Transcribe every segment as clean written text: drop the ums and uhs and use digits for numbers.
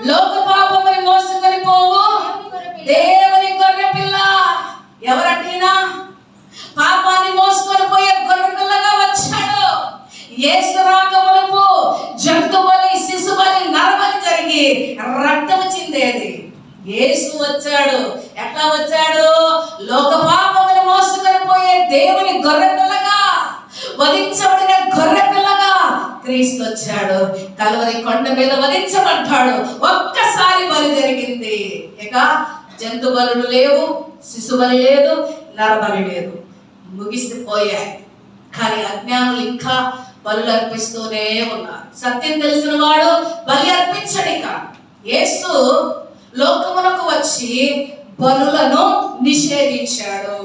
లోక పాపముని మోసుకొని పోవు దేవుని గొర్రె పిల్ల. ఎవరంటేనా? పాపాన్ని మోసుకొని పోయే గొర్రె పిల్లగా వచ్చాడు. యేసు రాకమునకు జంతు బలి, శిశు బలి, నరబలి జరిగి రక్తము చిందేది. యేసు వచ్చాడు. ఎట్లా వచ్చాడు? లోక పాపముని మోసుకొని పోయే దేవుని గొర్రె పిల్లగా, వధించబడిన గొర్రె పిల్లగా క్రీస్తు వచ్చాడు. కల్వరి కొండ మీద వధించబడ్డాడు. ఒక్కసారి బలి జరిగింది. ఇక జంతు బలులు లేవు, శిశు బలి లేదు, నరబలి లేదు, ముగిసిపోయాయి. కానీ అజ్ఞానులు ఇంకా బలులు అర్పిస్తూనే ఉన్నారు. సత్యం తెలిసిన వాడు బలి అర్పించడు. ఇక యేసు లోకమునకు వచ్చి బలులను నిషేధించాడు.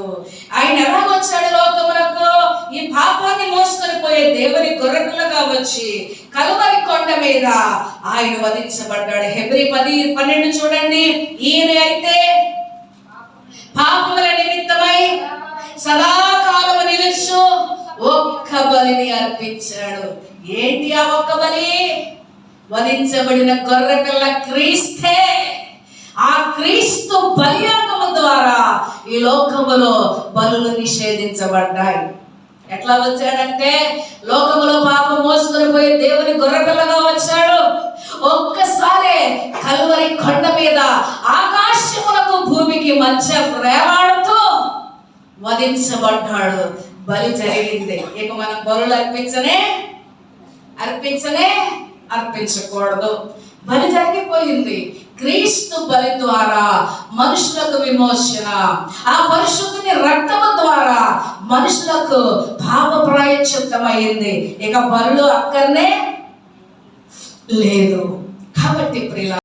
ఆయన ఎలా వచ్చాడు లోకమునకు? ఈ పాపాన్ని మోసుకొని పోయే దేవుని గొర్రెపిల్లగా వచ్చి కల్వరి కొండ మీద ఆయన వధించబడ్డాడు. హెబ్రీ 10:12 చూడండి. ఈయన అయితే పాపముల నిమిత్తమై సదాకాలము నిలుచు ఒక్క బలిని అర్పించాడు. ఏంటి ఆ ఒక్క బలి? వధించబడిన గొర్రె పిల్ల క్రీస్తే. ఆ క్రీస్తు బలియాగము ద్వారా ఈ లోకములో బలులు నిషేధించబడ్డాయి. ఎట్లా వచ్చాడంటే లోకములో పాపం మోసుకొని పోయి దేవుని గొర్రెపిల్లగా వచ్చాడు. ఒక్కసారి కల్వరి కొండ మీద ఆకాశములకు భూమికి మధ్య వేలాడుతూ వధించబడ్డాడు. బలి జరిగింది. ఇక మనం బలులు అర్పించకూడదు. బలి జరిగిపోయింది. క్రీస్తు బలి ద్వారా మనుషులకు విమోచన, ఆ పరిశుద్ధుని రక్తము ద్వారా మనుషులకు పాప ప్రాయశ్చిత్తమైంది. ఇక బలులు అక్కడనే లేదు. కాబట్టి ప్రియులారా,